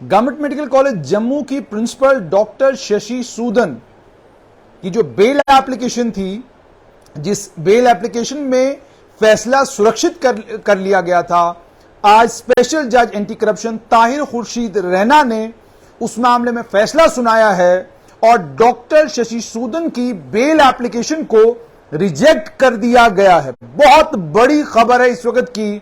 Government medical college Jammu की principal doctor Shashi Sudan की जो बेल एप्लीकेशन थी, जिस बेल एप्लीकेशन में फैसला सुरक्षित कर लिया गया था, आज स्पेशल जज एंटी करप्शन ताहिर खुर्शीद रैना ने उस मामले में फैसला सुनाया है और डॉक्टर शशि सूदन की बेल एप्लीकेशन को रिजेक्ट कर दिया गया है। बहुत बड़ी खबर है इस वक्त की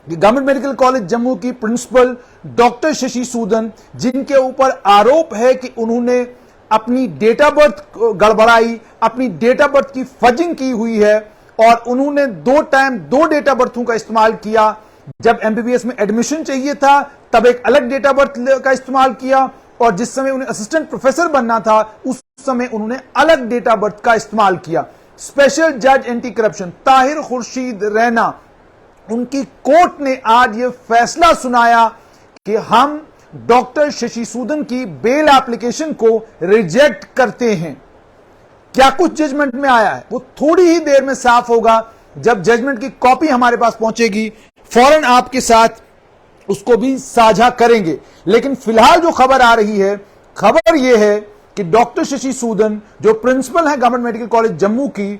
गवर्नमेंट मेडिकल कॉलेज जम्मू की प्रिंसिपल डॉक्टर शशि सूदन, जिनके ऊपर आरोप है कि उन्होंने अपनी डेट ऑफ बर्थ गड़बड़ाई, अपनी डेट ऑफ बर्थ की फजिंग की हुई है और उन्होंने दो डेट ऑफ बर्थों का इस्तेमाल किया। जब एमबीबीएस में एडमिशन चाहिए था तब एक अलग डेट ऑफ बर्थ का इस्तेमाल किया और जिस समय उन्हें असिस्टेंट प्रोफेसर बनना था उस समय उन्होंने अलग डेट ऑफ बर्थ का इस्तेमाल किया। स्पेशल जज एंटी करप्शन ताहिर खुर्शीद रैना, उनकी कोर्ट ने आज यह फैसला सुनाया कि हम डॉक्टर शशि सूदन की बेल एप्लीकेशन को रिजेक्ट करते हैं। क्या कुछ जजमेंट में आया है वो थोड़ी ही देर में साफ होगा। जब जजमेंट की कॉपी हमारे पास पहुंचेगी फौरन आपके साथ उसको भी साझा करेंगे। लेकिन फिलहाल जो खबर आ रही है, खबर यह है कि डॉक्टर शशि सूदन जो प्रिंसिपल है गवर्नमेंट मेडिकल कॉलेज जम्मू की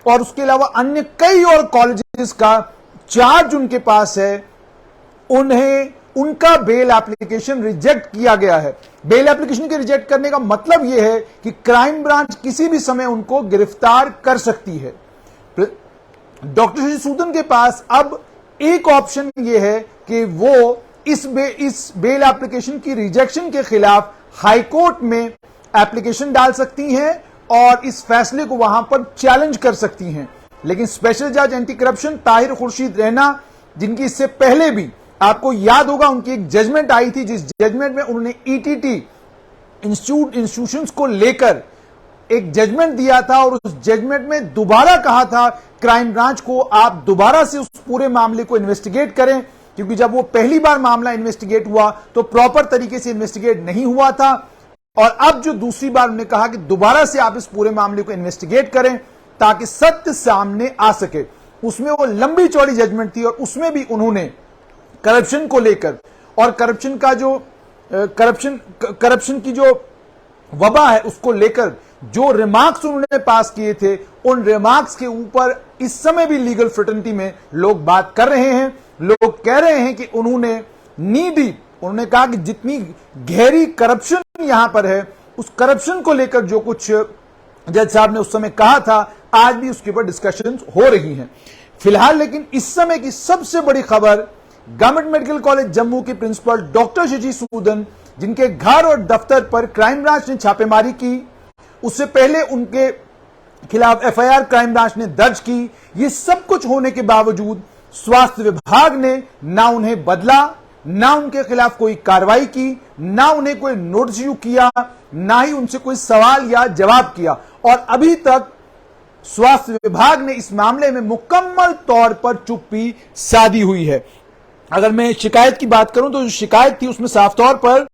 और उसके अलावा अन्य कई और कॉलेजेस का चार्ज उनके पास है, उन्हें उनका बेल एप्लीकेशन रिजेक्ट किया गया है। बेल एप्लीकेशन के रिजेक्ट करने का मतलब यह है कि क्राइम ब्रांच किसी भी समय उनको गिरफ्तार कर सकती है। डॉक्टर शशि सूदन के पास अब एक ऑप्शन यह है कि वो इस बेल एप्लीकेशन की रिजेक्शन के खिलाफ हाई कोर्ट में एप्लीकेशन डाल सकती हैं और इस फैसले को वहां पर चैलेंज कर सकती हैं। लेकिन स्पेशल जज एंटी करप्शन ताहिर खुर्शीद रैना, जिनकी इससे पहले भी आपको याद होगा उनकी एक जजमेंट आई थी, जिस जजमेंट में उन्होंने ईटीटी इंस्टीट्यूशंस को लेकर एक जजमेंट दिया था और उस जजमेंट में दोबारा कहा था क्राइम ब्रांच को आप दोबारा से उस पूरे मामले को इन्वेस्टिगेट करें, क्योंकि जब वो पहली बार मामला इन्वेस्टिगेट हुआ तो प्रॉपर तरीके से इन्वेस्टिगेट नहीं हुआ था। और अब जो दूसरी बार उन्होंने कहा कि दोबारा से आप इस पूरे मामले को इन्वेस्टिगेट करें ताकि सत्य सामने आ सके। उसमें वो लंबी चौड़ी जजमेंट थी और उसमें भी उन्होंने करप्शन को लेकर और करप्शन की जो वबा है उसको लेकर जो रिमार्क्स उन्होंने पास किए थे, उन रिमार्क्स के ऊपर इस समय भी लीगल फ्रेटर्निटी में लोग बात कर रहे हैं। लोग कह रहे हैं कि उन्होंने कहा कि जितनी गहरी करप्शन यहां पर है, उस करप्शन को लेकर जो कुछ जज साहब ने उस समय कहा था, आज भी उसके ऊपर डिस्कशंस हो रही हैं। फिलहाल लेकिन इस समय की सबसे बड़ी खबर, गवर्नमेंट मेडिकल कॉलेज जम्मू के प्रिंसिपल डॉक्टर शशि सूदन, जिनके घर और दफ्तर पर क्राइम ब्रांच ने छापेमारी की, उससे पहले उनके खिलाफ एफआईआर क्राइम ब्रांच ने दर्ज की। ये सब कुछ होने के बावजूद स्वास्थ्य विभाग ने ना उन्हें बदला, ना उनके खिलाफ कोई कार्रवाई की, ना उन्हें कोई नोटिस इशू किया, ना ही उनसे कोई सवाल या जवाब किया। और अभी तक स्वास्थ्य विभाग ने इस मामले में मुकम्मल तौर पर चुप्पी साधी हुई है। अगर मैं शिकायत की बात करूं तो जो शिकायत थी उसमें साफ तौर पर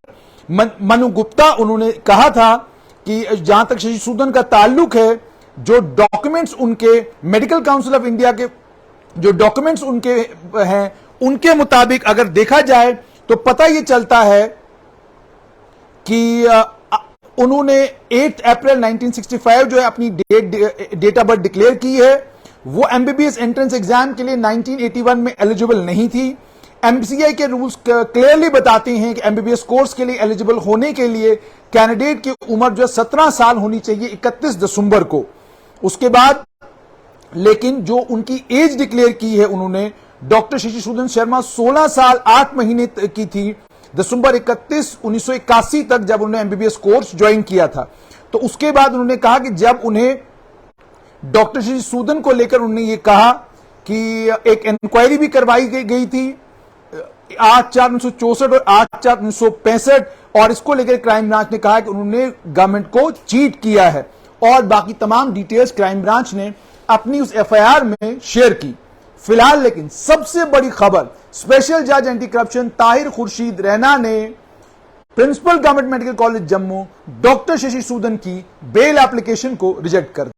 मनु गुप्ता, उन्होंने कहा था कि जहां तक शशि सूदन का ताल्लुक है, जो डॉक्यूमेंट्स उनके मेडिकल काउंसिल ऑफ इंडिया के जो डॉक्यूमेंट्स उनके हैं, उनके मुताबिक अगर देखा जाए तो पता यह चलता है कि उन्होंने 8 अप्रैल 1965 जो है अपनी डेट ऑफ बर्थ डिक्लेयर की है। वो एमबीबीएस एंट्रेंस एग्जाम के लिए 1981 में एलिजिबल नहीं थी। एमसीआई के रूल्स क्लियरली बताते हैं कि एमबीबीएस कोर्स के लिए एलिजिबल होने के लिए कैंडिडेट की उम्र जो 17 साल होनी चाहिए 31 दिसंबर को। उसके बाद लेकिन जो उनकी एज डिक्लेयर की है उन्होंने, डॉक्टर शशि सूदन शर्मा 16 साल 8 महीने की थी, दिसंबर 31, 1981 तक, जब उन्होंने एमबीबीएस कोर्स ज्वाइन किया था। तो उसके बाद उन्होंने कहा कि जब उन्हें डॉक्टर शशि सूदन को लेकर उन्होंने ये कहा कि एक इंक्वायरी भी करवाई गई थी 8/4/1964 और 8/4/1965, और इसको लेकर क्राइम ब्रांच ने कहा कि उन्होंने गवर्नमेंट को चीट किया है और बाकी तमाम डिटेल्स क्राइम ब्रांच ने अपनी उस एफआईआर में शेयर की। फिलहाल लेकिन सबसे बड़ी खबर, स्पेशल जज एंटी करप्शन ताहिर खुर्शीद रैना ने principal government medical college Jammu doctor Shashi Sudan की बेल एप्लीकेशन को रिजेक्ट कर दिया।